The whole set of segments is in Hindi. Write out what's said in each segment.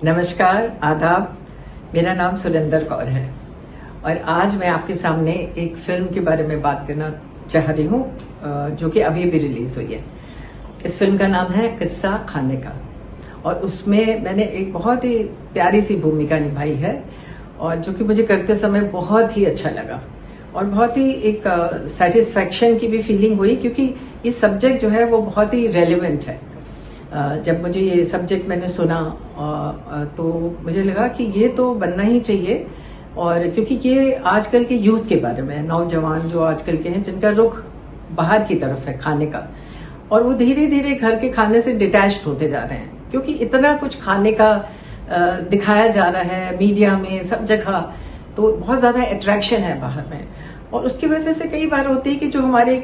नमस्कार, आदाब। मेरा नाम सुरेंद्र कौर है और आज मैं आपके सामने एक फिल्म के बारे में बात करना चाह रही हूँ जो कि अभी भी रिलीज हुई है। इस फिल्म का नाम है किस्सा खाने का और उसमें मैंने एक बहुत ही प्यारी सी भूमिका निभाई है और जो कि मुझे करते समय बहुत ही अच्छा लगा और बहुत ही एक सेटिस्फैक्शन की भी फीलिंग हुई, क्योंकि ये सब्जेक्ट जो है वो बहुत ही रेलेवेंट है। जब मुझे ये सब्जेक्ट मैंने सुना तो मुझे लगा कि ये तो बनना ही चाहिए, और क्योंकि ये आजकल के यूथ के बारे में, नौजवान जो आजकल के हैं जिनका रुख बाहर की तरफ है खाने का, और वो धीरे धीरे घर के खाने से डिटैच्ड होते जा रहे हैं, क्योंकि इतना कुछ खाने का दिखाया जा रहा है मीडिया में, सब जगह, तो बहुत ज्यादा अट्रैक्शन है बाहर में। और उसकी वजह से कई बार होती है कि जो हमारे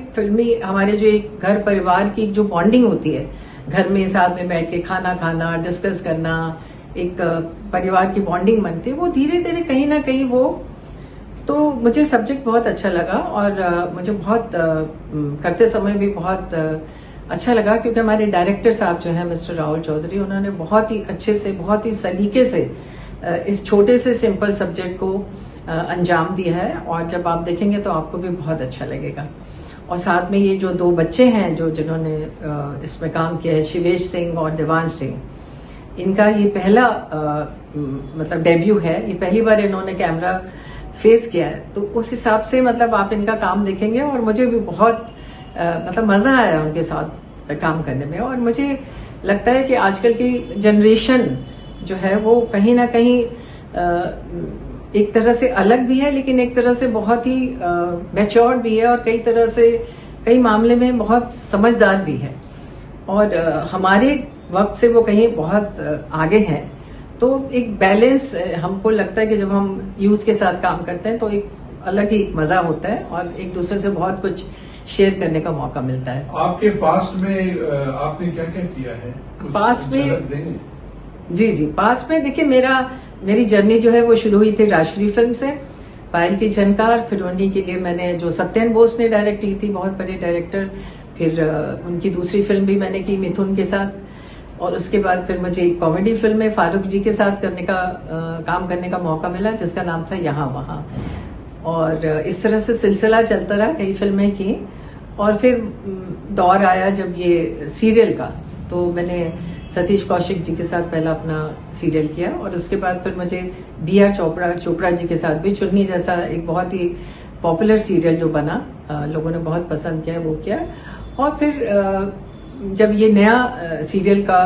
हमारे जो एक घर परिवार की जो बॉन्डिंग होती है, घर में साथ में बैठ के खाना खाना, डिस्कस करना, एक परिवार की बॉन्डिंग बनती है, वो धीरे धीरे कहीं ना कहीं वो, तो मुझे सब्जेक्ट बहुत अच्छा लगा और मुझे बहुत करते समय भी बहुत अच्छा लगा, क्योंकि हमारे डायरेक्टर साहब जो है मिस्टर राहुल चौधरी, उन्होंने बहुत ही अच्छे से, बहुत ही सलीके से इस छोटे से सिंपल सब्जेक्ट को अंजाम दिया है और जब आप देखेंगे तो आपको भी बहुत अच्छा लगेगा। और साथ में ये जो दो बच्चे हैं जो जिन्होंने इसमें काम किया है, शिवेश सिंह और देवांश सिंह, इनका ये पहला मतलब डेब्यू है, ये पहली बार इन्होंने कैमरा फेस किया है, तो उस हिसाब से मतलब आप इनका काम देखेंगे और मुझे भी बहुत मतलब मजा आया उनके साथ काम करने में। और मुझे लगता है कि आजकल की जनरेशन जो है वो कहीं ना कहीं एक तरह से अलग भी है, लेकिन एक तरह से बहुत ही मैच्योर भी है और कई तरह से कई मामले में बहुत समझदार भी है, और हमारे वक्त से वो कहीं बहुत आगे हैं। तो एक बैलेंस हमको लगता है कि जब हम यूथ के साथ काम करते हैं तो एक अलग ही मजा होता है और एक दूसरे से बहुत कुछ शेयर करने का मौका मिलता है। आपके पास्ट में आपने क्या क्या किया है? पास्ट में जी पास्ट में देखिए, मेरी जर्नी जो है वो शुरू हुई थी राष्ट्रीय फिल्म से, पायल की झनकार। फिर उन्हीं के लिए मैंने, जो सत्यन बोस ने डायरेक्ट की थी, बहुत बड़े डायरेक्टर, फिर उनकी दूसरी फिल्म भी मैंने की मिथुन के साथ, और उसके बाद फिर मुझे एक कॉमेडी फिल्म में फारूक जी के साथ काम करने का मौका मिला, जिसका नाम था यहाँ वहाँ। और इस तरह से सिलसिला चलता रहा, कई फिल्में की, और फिर दौर आया जब ये सीरियल का, तो मैंने सतीश कौशिक जी के साथ पहला अपना सीरियल किया, और उसके बाद फिर मुझे B.R. चोपड़ा जी के साथ भी चुन्नी जैसा एक बहुत ही पॉपुलर सीरियल जो बना, लोगों ने बहुत पसंद किया, वो किया। और फिर जब ये नया सीरियल का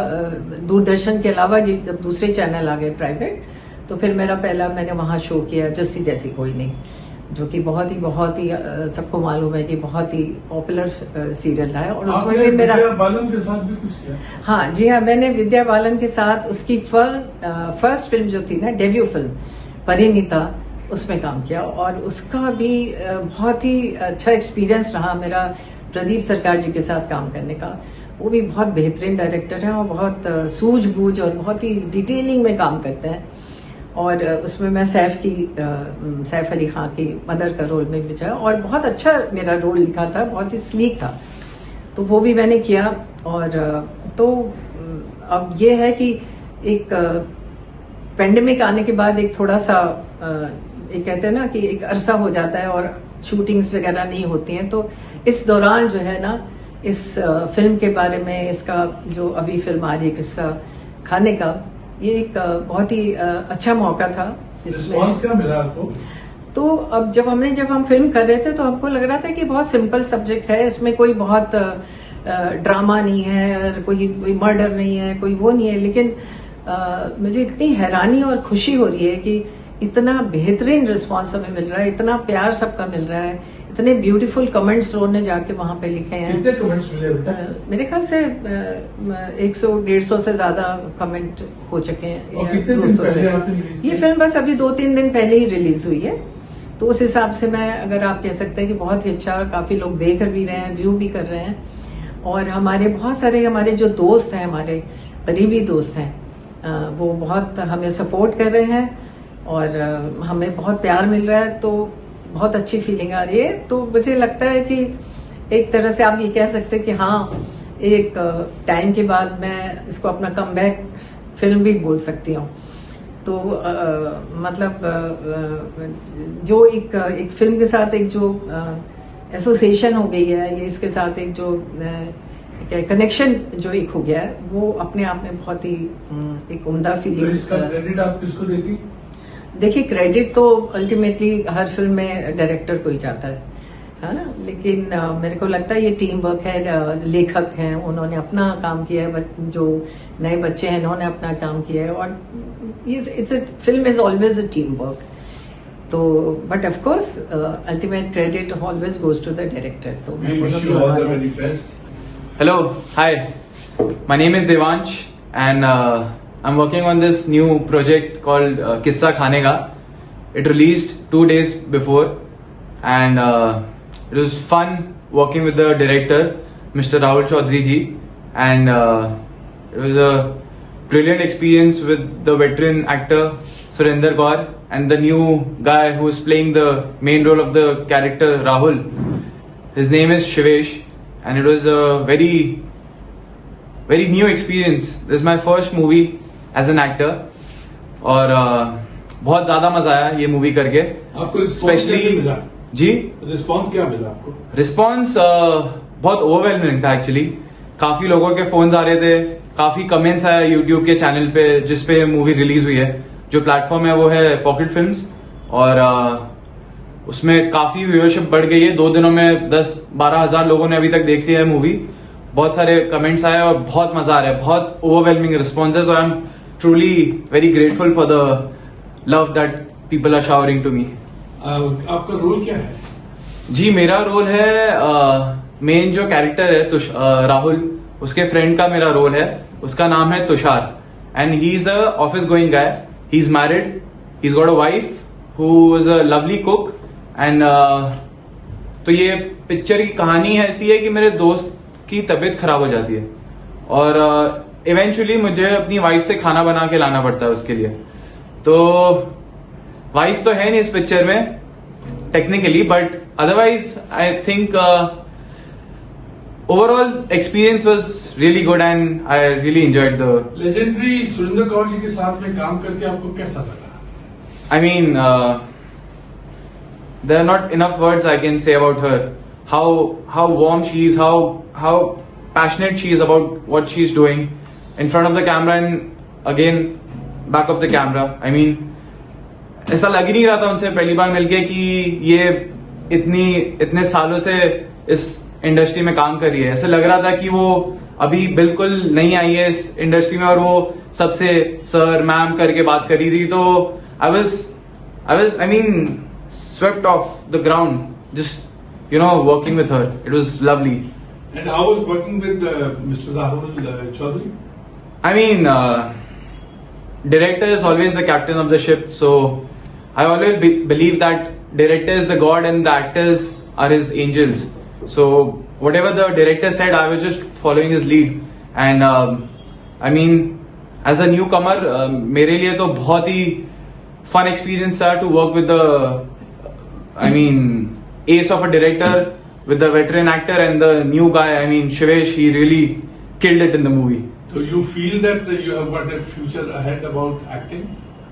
दूरदर्शन के अलावा जब दूसरे चैनल आ गए प्राइवेट, तो फिर मैंने वहां शो किया जस्सी जैसी कोई नहीं, जो कि बहुत ही सबको मालूम है कि बहुत ही पॉपुलर सीरियल रहा है। और उसमें भी मेरा विद्या बालन के साथ भी कुछ किया? हाँ जी हाँ, मैंने विद्या बालन के साथ उसकी फर्स्ट फिल्म जो थी ना, डेब्यू फिल्म परिणीता, उसमें काम किया, और उसका भी बहुत ही अच्छा एक्सपीरियंस रहा मेरा प्रदीप सरकार जी के साथ काम करने का। वो भी बहुत बेहतरीन डायरेक्टर हैं और बहुत सूझबूझ और बहुत ही डिटेलिंग में काम करते हैं। और उसमें मैं सैफ अली खां की मदर का रोल में भी, और बहुत अच्छा मेरा रोल लिखा था, बहुत ही स्लीक था, तो वो भी मैंने किया। और तो अब ये है कि एक पेंडेमिक आने के बाद एक थोड़ा सा एक कहते हैं ना कि एक अरसा हो जाता है और शूटिंग्स वगैरह नहीं होती हैं, तो इस दौरान जो है ना, इस फिल्म के बारे में, इसका जो अभी फिल्म आ रही है किस्सा खाने का, ये एक बहुत ही अच्छा मौका था। रिस्पॉन्स क्या मिला आपको? तो अब जब हम फिल्म कर रहे थे तो हमको लग रहा था कि बहुत सिंपल सब्जेक्ट है, इसमें कोई बहुत ड्रामा नहीं है, कोई मर्डर नहीं है, कोई वो नहीं है, लेकिन मुझे इतनी हैरानी और खुशी हो रही है कि इतना बेहतरीन रिस्पांस हमें मिल रहा है, इतना प्यार सबका मिल रहा है, इतने ब्यूटीफुल कमेंट्स लोगों ने जाके वहां पे लिखे हैं। कितने कमेंट्स मिले? मेरे ख्याल से 100-150 से ज्यादा कमेंट हो चुके हैं। और कितने दिन पहले आपने रिलीज की? ये फिल्म बस अभी 2-3 दिन पहले ही रिलीज हुई है, तो उस हिसाब से मैं, अगर आप कह सकते हैं कि बहुत ही अच्छा, काफी लोग देख भी रहे हैं, व्यू भी कर रहे हैं। और बहुत सारे हमारे जो दोस्त हैं, हमारे करीबी दोस्त हैं, वो बहुत हमें सपोर्ट कर रहे हैं और हमें बहुत प्यार मिल रहा है, तो बहुत अच्छी फीलिंग आ रही है। तो मुझे लगता है कि एक तरह से आप ये कह सकते हैं कि हाँ, एक टाइम के बाद मैं इसको अपना कमबैक फिल्म भी बोल सकती हूँ। तो मतलब जो एक फिल्म के साथ एक जो एसोसिएशन हो गई है, ये इसके साथ एक जो कनेक्शन जो एक हो गया है, वो अपने आप में बहुत ही एक उम्दा तो फीलिंग। इसका क्रेडिट आप किसको देती? देखिए, क्रेडिट तो अल्टीमेटली हर फिल्म में डायरेक्टर को ही जाता है ना, लेकिन मेरे को लगता है ये टीम वर्क है। लेखक हैं, उन्होंने अपना काम किया है, जो नए बच्चे हैं उन्होंने अपना काम किया है, और film is always a team work. तो but of course ultimate credit always goes to the director. तो We wish you all the very best. Hello, hi. My name is Devansh, and I'm working on this new project called Kissa Khane Ka. It released 2 days before, and it was fun working with the director, Mr. Rahul Chaudhary ji, and it was a brilliant experience with the veteran actor Surinder Kaur and the new guy who is playing the main role of the character Rahul. His name is Shivesh, and it was a very new experience. This is my first movie as an actor, और बहुत ज्यादा मजा आया ये मूवी करके। आपको रिस्पॉन्स कैसे मिला? जी, रिस्पॉन्स क्या मिला आपको? रिस्पॉन्स बहुत ओवरवेलमिंग था एक्चुअली। काफी लोगों के फोन्स आ रहे थे, काफी कमेंट्स आया यूट्यूब के चैनल पे जिसपे मूवी रिलीज हुई है। जो प्लेटफॉर्म है वो है पॉकेट फिल्म्स, और उसमें काफी व्यूअरशिप बढ़ गई है। 2 दिनों में 10-12 हजार लोगों ने अभी तक देख लिया है मूवी। बहुत सारे कमेंट्स आए और बहुत मजा आ रहा है, बहुत ओवरवेलमिंग रिस्पॉन्सेज, और I am truly very grateful for the love that people are showering to me. आपका रोल क्या है? जी, मेरा रोल है मेन जो कैरेक्टर है राहुल, उसके फ्रेंड का मेरा रोल है। उसका नाम है Tushar, and he is a office going guy. He is married, he is got a wife who is a lovely cook, and तो ये पिक्चर की कहानी ऐसी है कि मेरे दोस्त की तबीयत खराब हो जाती है, और इवेंचुअली मुझे अपनी वाइफ से खाना बना के लाना पड़ता है उसके लिए। तो वाइफ तो है नहीं इस पिक्चर में technically, but otherwise I think overall experience was really good, and I really enjoyed the. Legendary Surinder Kaur ji के साथ में काम करके आपको कैसा लगा? I mean, there are not enough words I can say about her. How warm she is, how passionate she is about what she's doing in front of the camera and again back of the camera. I mean, ऐसा लग ही नहीं रहा था उनसे पहली बार मिलके कि ये इतने सालों से इस इंडस्ट्री में काम कर रही है। ऐसा लग रहा था कि वो अभी बिल्कुल नहीं आई है इस इंडस्ट्री में, और वो सबसे सर मैम करके बात कर रही थी। तो I was, I mean, swept off the ground, just, working with her. It was lovely. And how was working with Mr. Rahul Chaudhary? I mean, director is always the captain of the ship, so I always believe that director is the god and the actors are his angels. So whatever the director said, I was just following his lead. And I mean, as a newcomer, मेरे लिए तो बहुत ही fun experience था to work with ace of a director, with the veteran actor and the new guy. I mean, Shivesh, he really killed it in the movie. So you feel that you have got a future ahead about acting?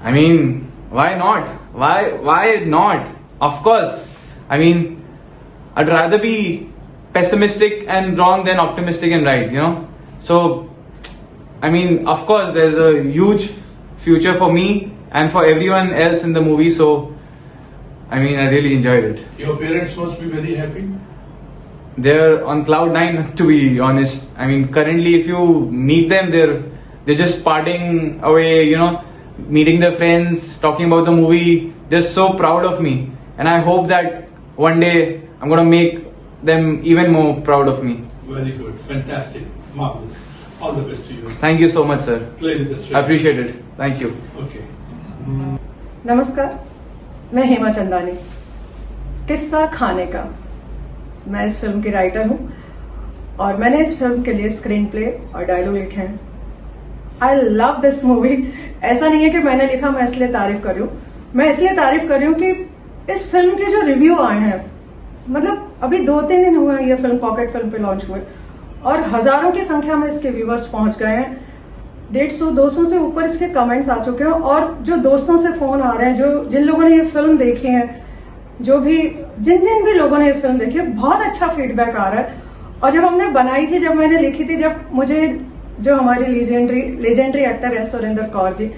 I mean, why not? Why not? Of course. I mean, I'd rather be pessimistic and wrong than optimistic and right, So, I mean, of course, there's a huge future for me and for everyone else in the movie. So, I mean, I really enjoyed it. Your parents must be very happy? They're on cloud 9, to be honest. I mean, currently, if you meet them, they're just partying away, meeting their friends, talking about the movie. They're so proud of me, and I hope that one day I'm gonna make them even more proud of me. Very good, fantastic, marvelous. All the best to you. Thank you so much, sir. Play with the strength. I appreciate it. Thank you. Okay. नमस्कार, मैं हेमा चंदानी। किस्सा खाने का, मैं इस फिल्म की राइटर हूँ और मैंने इस फिल्म के लिए स्क्रीन प्ले और डायलॉग लिखे हैं। I love this movie. ऐसा नहीं है कि मैंने लिखा मैं इसलिए तारीफ कर रही हूँ, मैं इसलिए तारीफ कर रही हूँ कि इस फिल्म के जो रिव्यू आए हैं, मतलब अभी 2-3 दिन हुए ये फिल्म पॉकेट फिल्म पे लॉन्च हुए और हजारों की संख्या में इसके व्यूवर्स पहुंच गए हैं। 150-200 से ऊपर इसके कमेंट्स आ चुके हैं, और जो दोस्तों से फोन आ रहे हैं, जो जिन लोगों ने ये फिल्म देखी है, जो भी जिन भी लोगों ने ये फिल्म देखी है, बहुत अच्छा फीडबैक आ रहा है। और जब हमने बनाई थी, जब मैंने लिखी थी, जब मुझे जो हमारे लेजेंडरी एक्टर है सुरेंद्र कौर जी,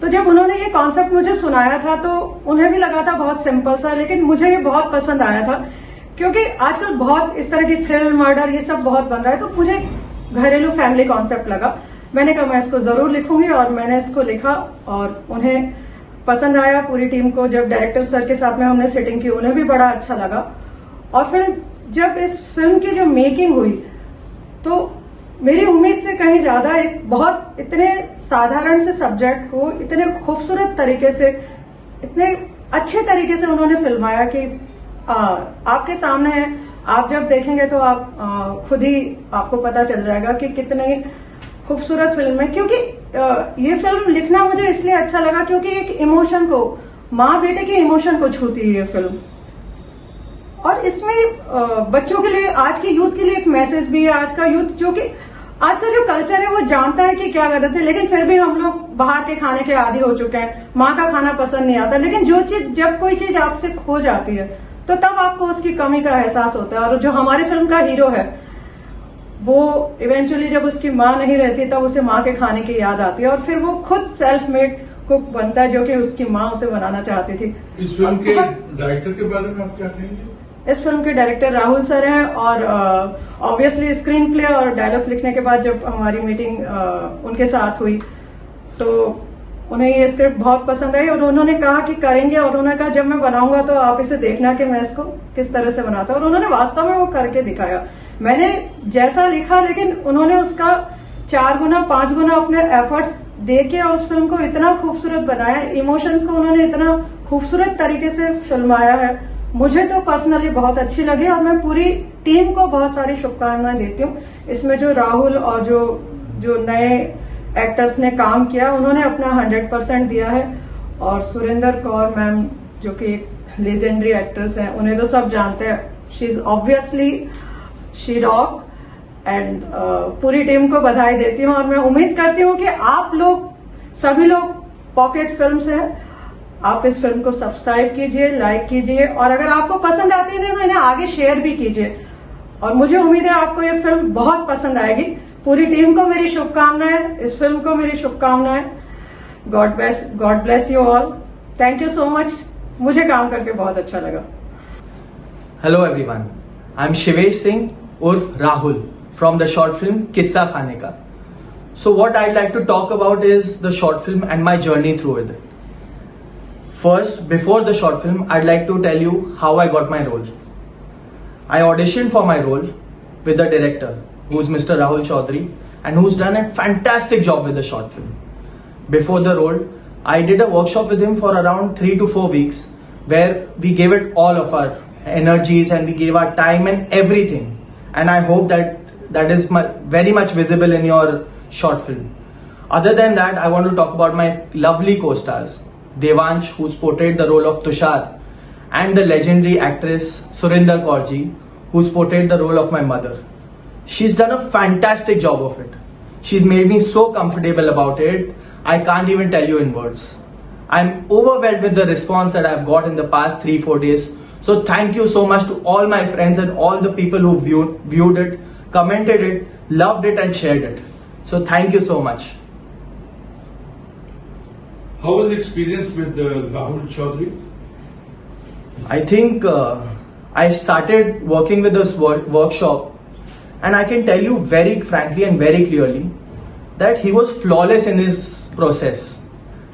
तो जब उन्होंने ये कॉन्सेप्ट मुझे सुनाया था तो उन्हें भी लगा था बहुत सिंपल सा, लेकिन मुझे ये बहुत पसंद आया था, क्योंकि आजकल बहुत इस तरह की थ्रिल, मर्डर, ये सब बहुत बन रहा है, तो मुझे घरेलू फैमिली कॉन्सेप्ट लगा। मैंने कहा मैं इसको जरूर लिखूंगी, और मैंने इसको लिखा और उन्हें पसंद आया, पूरी टीम को। जब डायरेक्टर सर के साथ में हमने सेटिंग की, उन्हें भी बड़ा अच्छा लगा। और फिर जब इस फिल्म की जो मेकिंग हुई, तो मेरी उम्मीद से कहीं ज्यादा एक बहुत इतने साधारण से सब्जेक्ट को इतने खूबसूरत तरीके से, इतने अच्छे तरीके से उन्होंने फिल्माया कि आपके सामने है। आप जब देखेंगे तो आप खुद ही आपको पता चल जाएगा कि कितनी खूबसूरत फिल्म है। क्योंकि ये फिल्म लिखना मुझे इसलिए अच्छा लगा क्योंकि एक इमोशन को, माँ बेटे के इमोशन को छूती है ये फिल्म। और इसमें बच्चों के लिए, आज की यूथ के लिए एक मैसेज भी है। आज का यूथ, जो कि आज का जो कल्चर है, वो जानता है कि क्या गलत है, लेकिन फिर भी हम लोग बाहर के खाने के आदी हो चुके हैं। माँ का खाना पसंद नहीं आता, लेकिन जब कोई चीज आपसे खो जाती है तो तब आपको उसकी कमी का एहसास होता है। और जो हमारी फिल्म का हीरो है, वो इवेंचुअली जब उसकी माँ नहीं रहती तब उसे माँ के खाने की याद आती है, और फिर वो खुद सेल्फ मेड कुक बनता है, जो कि उसकी माँ उसे बनाना चाहती थी। इस फिल्म के डायरेक्टर के बारे में आप क्या कहेंगे? इस फिल्म के डायरेक्टर राहुल सर हैं, और ऑब्वियसली स्क्रीन प्ले और डायलॉग लिखने के बाद जब हमारी मीटिंग उनके साथ हुई, तो उन्हें ये स्क्रिप्ट बहुत पसंद आई, और उन्होंने कहा कि करेंगे। और उन्होंने कहा जब मैं बनाऊंगा तो आप इसे देखना कि मैं इसको किस तरह से बनाता हूं। और उन्होंने वास्तव में वो करके दिखाया। मैंने जैसा लिखा, लेकिन उन्होंने उसका 4 गुना 5 गुना अपने एफर्ट्स दे के उस फिल्म को इतना खूबसूरत बनाया। इमोशंस को उन्होंने इतना खूबसूरत तरीके से फिल्माया है। मुझे तो पर्सनली बहुत अच्छी लगी, और मैं पूरी टीम को बहुत सारी शुभकामनाएं देती हूँ। इसमें जो राहुल और जो नए एक्टर्स ने काम किया, उन्होंने अपना 100% दिया है। और सुरेंद्र कौर मैम, जो कि एक लेजेंडरी एक्ट्रेस हैं, उन्हें तो सब जानते हैं। She is obviously she rock, and पूरी टीम को बधाई देती हूँ। और मैं उम्मीद करती हूँ कि आप लोग, सभी लोग पॉकेट फिल्म से हैं, आप इस फिल्म को सब्सक्राइब कीजिए, लाइक कीजिए, और अगर आपको पसंद आती है तो इन्हें आगे शेयर भी कीजिए। और मुझे उम्मीद है आपको ये फिल्म बहुत पसंद आएगी। पूरी टीम को मेरी शुभकामनाएं, इस फिल्म को मेरी शुभकामनाएं। God bless you all. Thank you so much. मुझे काम करके बहुत अच्छा लगा। Hello everyone, I am Shivesh Singh उर्फ Rahul from the short film Kissa Khane Ka. So what I'd like to talk about is the short film and my journey through it. First, before the short film, I'd like to tell you how I got my role. I auditioned for my role with the director, who's Mr. Rahul Chaudhary, and who's done a fantastic job with the short film. Before the role, I did a workshop with him for around 3 to 4 weeks, where we gave it all of our energies and we gave our time and everything. And I hope that is very much visible in your short film. Other than that, I want to talk about my lovely co-stars, Devansh, who's portrayed the role of Tushar, and the legendary actress Surinder Kaur ji, who's portrayed the role of my mother. She's done a fantastic job of it. She's made me so comfortable about it, I can't even tell you in words. I'm overwhelmed with the response that I've got in the past 3-4 days. So thank you so much to all my friends and all the people who viewed it, commented it, loved it and shared it. So thank you so much. How was the experience with Rahul Chaudhary? I think I started working with this workshop, and I can tell you very frankly and very clearly that he was flawless in his process.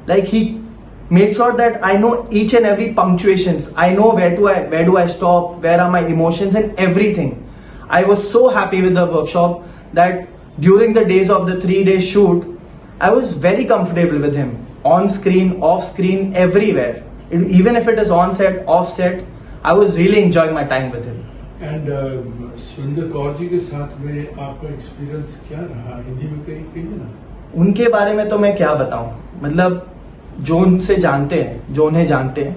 Like, he made sure that I know each and every punctuations. I know where do I stop, where are my emotions and everything. I was so happy with the workshop that during the days of the 3-day shoot, I was very comfortable with him. On screen, off screen, everywhere. Even if it is on set, off set, I was really enjoying my time with him. And Surendra Kaur ji के साथ में आपका एक्सपीरियंस क्या रहा? हिंदी में कहिए ना। उनके बारे में तो मैं क्या बताऊं, मतलब जो उनसे जानते हैं, जो उन्हें जानते हैं,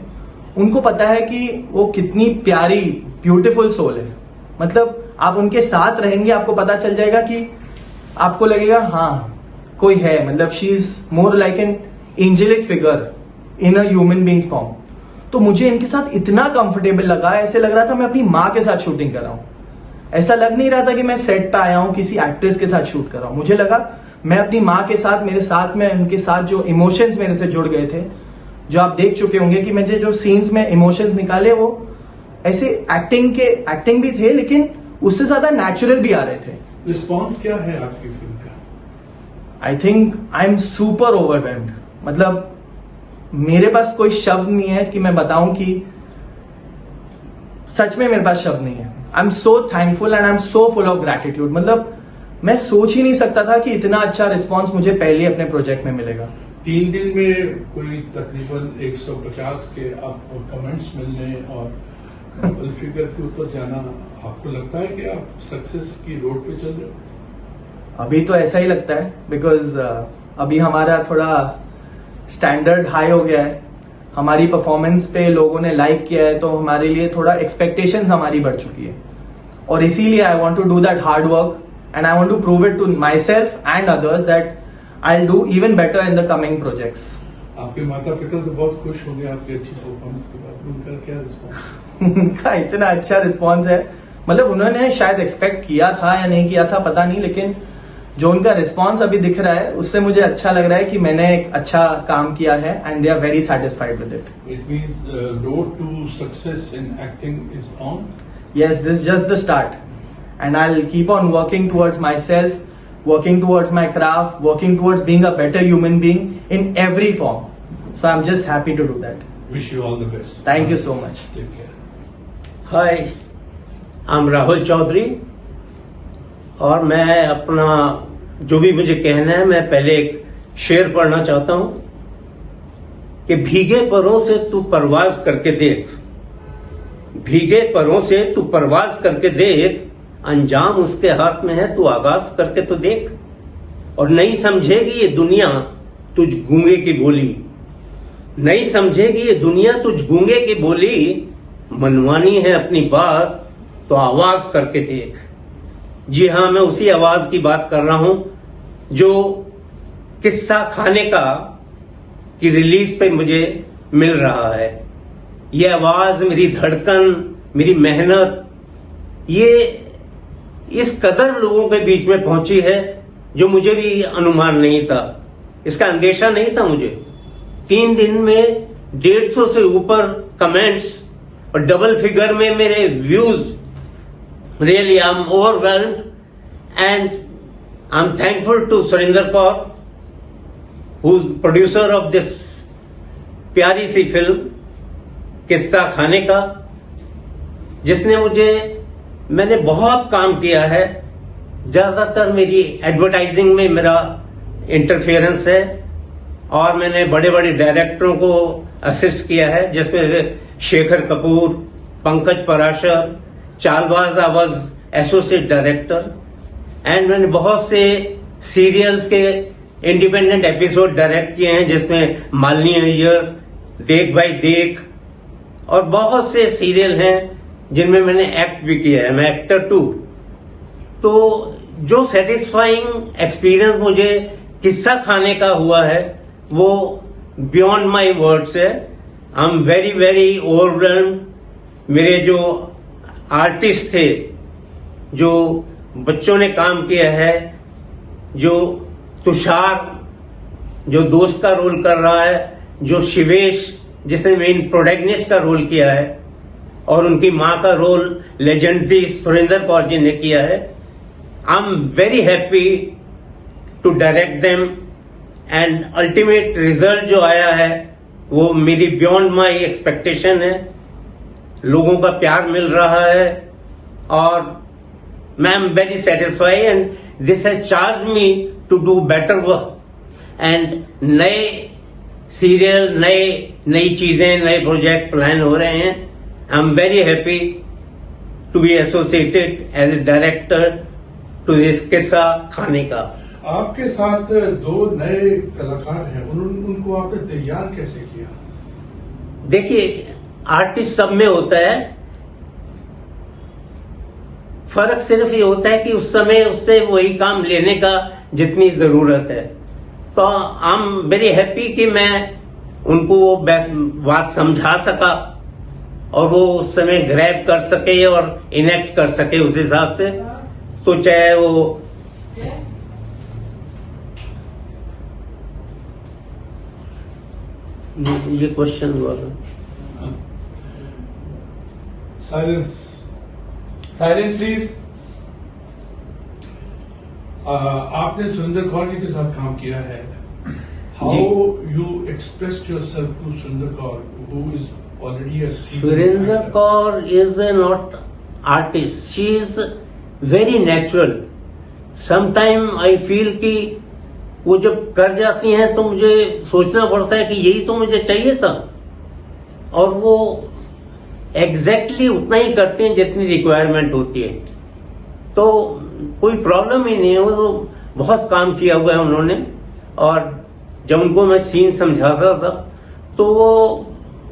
उनको पता है कि वो कितनी प्यारी ब्यूटीफुल सोल है। मतलब आप उनके साथ रहेंगे, आपको पता चल जाएगा कि आपको लगेगा हाँ, कोई है, मतलब she is more like an angelic figure in a human being form. तो मुझे इनके साथ इतना कंफर्टेबल लगा, ऐसे लग रहा था मैं अपनी माँ के साथ शूटिंग कर रहा हूँ। ऐसा लग नहीं रहा था कि मैं सेट पे आया हूँ किसी एक्ट्रेस के साथ शूट कर रहा हूँ। मुझे लगा मैं अपनी माँ के साथ, मेरे साथ में उनके साथ जो इमोशंस मेरे से जुड़ गए थे, जो आप देख चुके होंगे कि मुझे जो सीन्स में इमोशंस निकाले वो ऐसे एक्टिंग भी थे, लेकिन उससे ज्यादा नेचुरल भी आ रहे थे। रिस्पॉन्स क्या है आपकी फिल्म का? आई think I am super overwhelmed. मतलब मेरे पास कोई शब्द नहीं है कि मैं बताऊं कि सच में मेरे पास शब्द नहीं है। I am so thankful and I am so full of gratitude. मतलब मैं सोच ही नहीं सकता था कि इतना अच्छा रिस्पॉन्स मुझे पहले अपने प्रोजेक्ट में मिलेगा। 3 दिन में कोई तकरीबन 150 के आपको कमेंट्स मिलने और डबल फिगर के ऊपर जाना, आपको लगता है कि आप सक्सेस की रोड पे चल रहे हो? अभी तो ऐसा ही लगता है, बिकॉज अभी हमारा थोड़ा स्टैंडर्ड हाई हो गया है। हमारी परफॉर्मेंस पे लोगों ने लाइक किया है, तो हमारे लिए थोड़ा एक्सपेक्टेशंस हमारी बढ़ चुकी है। और इसीलिए I want to do that hard work and I want to prove it to my self and others that I will do even better in the coming projects. आपके माता पिता तो बहुत खुश होंगे आपकी अच्छी परफॉर्मेंस के बाद, उनका क्या रिस्पॉन्स? उनका इतना अच्छा रिस्पॉन्स है, मतलब उन्होंने शायद एक्सपेक्ट किया था या नहीं किया था पता नहीं, लेकिन जो उनका रिस्पॉन्स अभी दिख रहा है उससे मुझे अच्छा लग रहा है कि मैंने एक अच्छा काम किया है and they are very satisfied with it. It means road to success in acting is on. Yes, this is just the start, and I'll keep on working towards myself, working towards my craft, working towards being a better human being in every form. So I'm just happy to do that. Wish you all the best. Thank you so much. Take care. हाय, I'm राहुल चौधरी और मैं अपना जो भी मुझे कहना है, मैं पहले एक शेर पढ़ना चाहता हूं कि भीगे परों से तू परवाज करके देख, भीगे परों से तू परवाज करके देख, अंजाम उसके हाथ में है तू आगाज करके तो देख, और नहीं समझेगी ये दुनिया तुझ गूंगे की बोली, नहीं समझेगी ये दुनिया तुझ गूंगे की बोली, मनवानी है अपनी बात तो आवाज करके देख। जी हाँ, मैं उसी आवाज की बात कर रहा हूं जो किस्सा खाने का की रिलीज पे मुझे मिल रहा है। ये आवाज, मेरी धड़कन, मेरी मेहनत, ये इस कदर लोगों के बीच में पहुंची है जो मुझे भी अनुमान नहीं था, इसका अंदेशा नहीं था मुझे। 3 दिन में 150 से ऊपर कमेंट्स और डबल फिगर में मेरे views. Really I am overwhelmed and I am thankful to Surendra Kaur, who is producer of this प्यारी सी फिल्म किस्सा खाने का, जिसने मैंने बहुत काम किया है। ज्यादातर मेरी एडवर्टाइजिंग में मेरा इंटरफेरेंस है और मैंने बड़े बड़े डायरेक्टरों को असिस्ट किया है, जिसमें शेखर कपूर, पंकज पराशर, चालबाज आवाज एसोसिएट डायरेक्टर, एंड मैंने बहुत से सीरियल्स के इंडिपेंडेंट एपिसोड डायरेक्ट किए हैं, जिसमें मालिनी अय्यर, देख भाई देख, और बहुत से सीरियल हैं जिनमें मैंने एक्ट भी किया है, मैं एक्टर टू। तो जो सेटिस्फाइंग एक्सपीरियंस मुझे किस्सा खाने का हुआ है वो बियॉन्ड माई वर्ड्स है। I am very very overwhelmed. मेरे जो आर्टिस्ट थे, जो बच्चों ने काम किया है, जो तुषार जो दोस्त का रोल कर रहा है, जो शिवेश जिसने मेन प्रोटैगनिस्ट का रोल किया है, और उनकी मां का रोल लेजेंडरी सुरेंद्र कौर जी ने किया है। I am very happy to direct them and ultimate result जो आया है वो मेरी बियॉन्ड माई एक्सपेक्टेशन है। लोगों का प्यार मिल रहा है और मैं am very satisfied and this has charge me to do better work and नए सीरियल, नई चीजें, नए प्रोजेक्ट प्लान हो रहे हैं। I am very happy to be associated as a director to this किस्सा खाने का। आपके साथ 2 नए कलाकार हैं, उनको आपने तैयार कैसे किया? देखिए, आर्टिस्ट सब में होता है, फर्क सिर्फ ये होता है कि उस समय उससे वही काम लेने का जितनी जरूरत है। तो आई एम वेरी हैप्पी कि मैं उनको वो बात समझा सका और वो उस समय ग्रैब कर सके और इनेक्ट कर सके उस हिसाब से। तो चाहे वो ये क्वेश्चन हुआ था। Silence Silence, please. आपने सुरेंद्र कौर जी के साथ काम किया है। How you expressed yourself to Surendra Kaur who is already a seasoned Surendra actor? Kaur is not artist. She is very natural. Sometime I feel कि वो जब कर जाती हैं तो मुझे सोचना पड़ता है कि यही तो मुझे चाहिए था, और वो एग्जैक्टली उतना ही करते हैं जितनी रिक्वायरमेंट होती है। तो कोई प्रॉब्लम ही नहीं है, वो तो बहुत काम किया हुआ है उन्होंने। और जब उनको मैं सीन समझाता था तो वो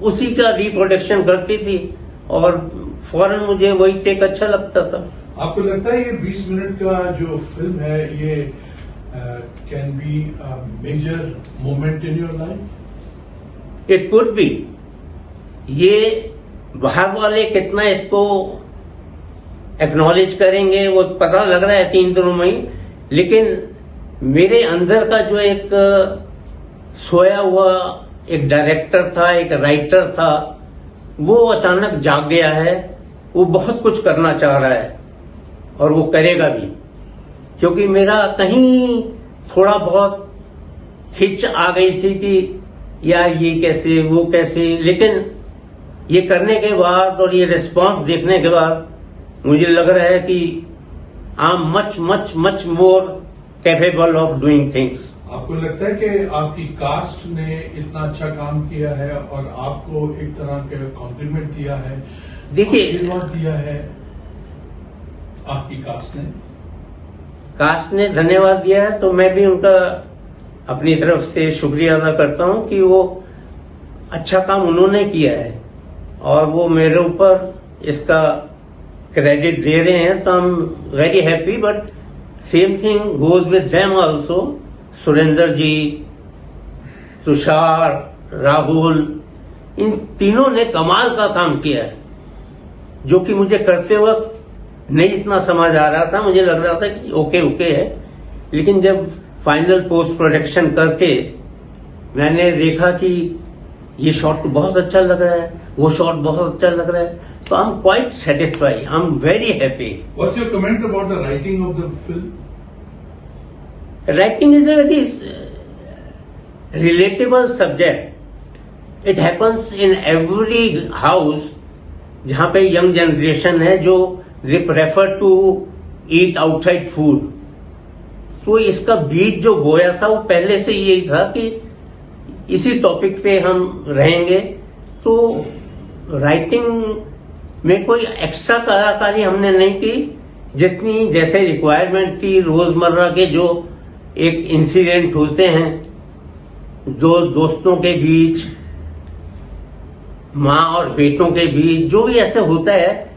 उसी का रिप्रोडक्शन करती थी और फौरन मुझे वही टेक अच्छा लगता था। आपको लगता है ये 20 मिनट का जो फिल्म है ये can be major moment in your life? It could be. ये बाहर वाले कितना इसको एक्नॉलेज करेंगे वो पता लग रहा है 3 दिनों में ही, लेकिन मेरे अंदर का जो एक सोया हुआ एक डायरेक्टर था, एक राइटर था, वो अचानक जाग गया है। वो बहुत कुछ करना चाह रहा है और वो करेगा भी, क्योंकि मेरा कहीं थोड़ा बहुत हिच आ गई थी कि यार ये कैसे वो कैसे, लेकिन ये करने के बाद और ये रिस्पांस देखने के बाद मुझे लग रहा है कि I am much much much more capable of doing things. आपको लगता है कि आपकी कास्ट ने इतना अच्छा काम किया है और आपको एक तरह का कॉम्प्लीमेंट दिया है, देखिए, आशीर्वाद दिया है आपकी कास्ट ने धन्यवाद दिया है, तो मैं भी उनका अपनी तरफ से शुक्रिया अदा करता हूं कि वो अच्छा काम उन्होंने किया है और वो मेरे ऊपर इसका क्रेडिट दे रहे हैं, तो I am very happy. But same thing goes with them also. Surendra ji, Tushar, Rahul, इन तीनों ने कमाल का काम किया है, जो कि मुझे करते वक्त नहीं इतना समझ आ रहा था। मुझे लग रहा था कि ओके है, लेकिन जब फाइनल पोस्ट प्रोडक्शन करके मैंने देखा कि ये शॉट तो बहुत अच्छा लग रहा है, वो शॉट बहुत अच्छा लग रहा है, तो I am quite satisfied, I am very happy. What's your comment about the writing of the film? Writing is a very relatable subject. It happens in every house जहां पे यंग जनरेशन है जो they prefer to eat outside food. तो इसका बीज जो बोया था वो पहले से यही था कि इसी टॉपिक पे हम रहेंगे। तो राइटिंग में कोई एक्स्ट्रा कलाकारी हमने नहीं की, जितनी जैसे रिक्वायरमेंट थी रोजमर्रा के जो एक इंसिडेंट होते हैं दो दोस्तों के बीच, माँ और बेटों के बीच, जो भी ऐसे होता है,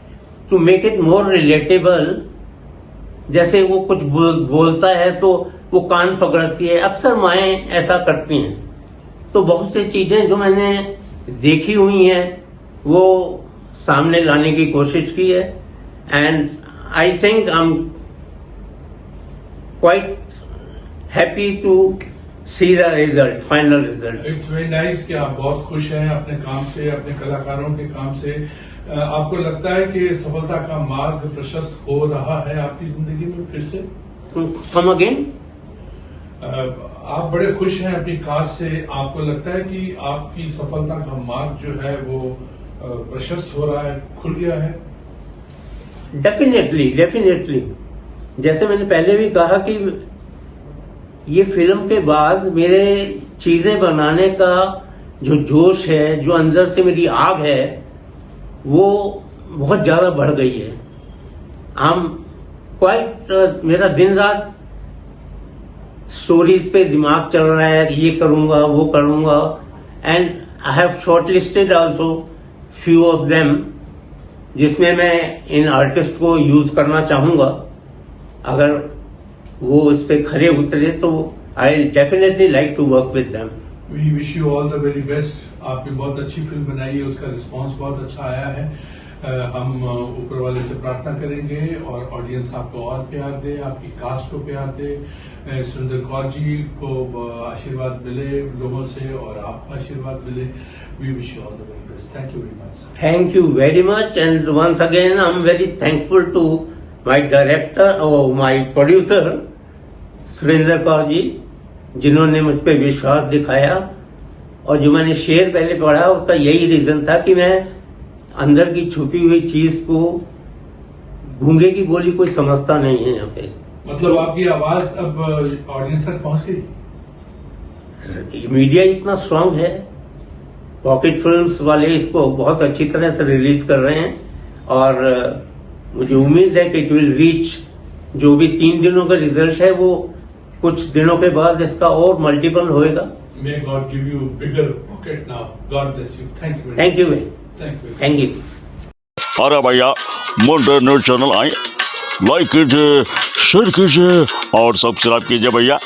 to make it more relatable. जैसे वो कुछ बोलता है तो वो कान पकड़ती है, अक्सर माएँ ऐसा करती हैं। तो बहुत सी चीजें जो मैंने देखी हुई हैं वो सामने लाने की कोशिश की है, and I think I am quite happy to see the result, final result. It's very nice कि आप बहुत खुश हैं अपने काम से, अपने कलाकारों के काम से। आपको लगता है कि सफलता का मार्ग प्रशस्त हो रहा है आपकी जिंदगी में फिर से? Come again? आप बड़े खुश हैं अपनी कास्ट से, आपको लगता है कि आपकी सफलता का मार्ग जो है वो प्रशस्त हो रहा है, खुल गया है? डेफिनेटली। जैसे मैंने पहले भी कहा कि ये फिल्म के बाद मेरे चीजें बनाने का जो जोश है, जो अंदर से मेरी आग है, वो बहुत ज्यादा बढ़ गई है। मेरा दिन रात स्टोरीज पे दिमाग चल रहा है, ये करूंगा वो करूंगा, and I have shortlisted also few of them, जिसमें मैं इन आर्टिस्ट को यूज करना चाहूंगा। अगर वो इस पे खरे उतरे तो I definitely like to work with them. We wish you all the very best. आपने बहुत अच्छी फिल्म बनाई है, उसका रिस्पांस बहुत अच्छा आया है। हम ऊपर वाले से प्रार्थना करेंगे और ऑडियंस आपको और प्यार दे, आपकी कास्ट को प्यार दे, सुरेंद्र कौर जी को आशीर्वाद मिले लोगों से और आपका आशीर्वाद मिले। We wish you all the very best. Thank you very much. Thank you very much and once again I am very thankful to my director और माय प्रोड्यूसर सुरेंद्र कौर जी, जिन्होंने मुझ पर विश्वास दिखाया। और जो मैंने शेर पहले पढ़ा उसका यही रीजन था कि मैं अंदर की छुपी हुई चीज को, गूंगे की बोली कोई समझता नहीं है यहाँ पे। मतलब आपकी आवाज अब ऑडियंस तक पहुंच गई? मीडिया इतना स्ट्रांग है, पॉकेट फिल्म्स वाले इसको बहुत अच्छी तरह से रिलीज कर रहे हैं और मुझे उम्मीद है कि इट विल रीच। जो भी 3 दिनों का रिजल्ट है वो कुछ दिनों के बाद इसका और मल्टीपल होएगा। May God give you bigger pocket now. God bless you. Thank you. Thank you thank you. अरे भैया मुंडे न्यूज चैनल आए, लाइक कीजिए, शेयर कीजिए और सब्सक्राइब कीजिए भैया।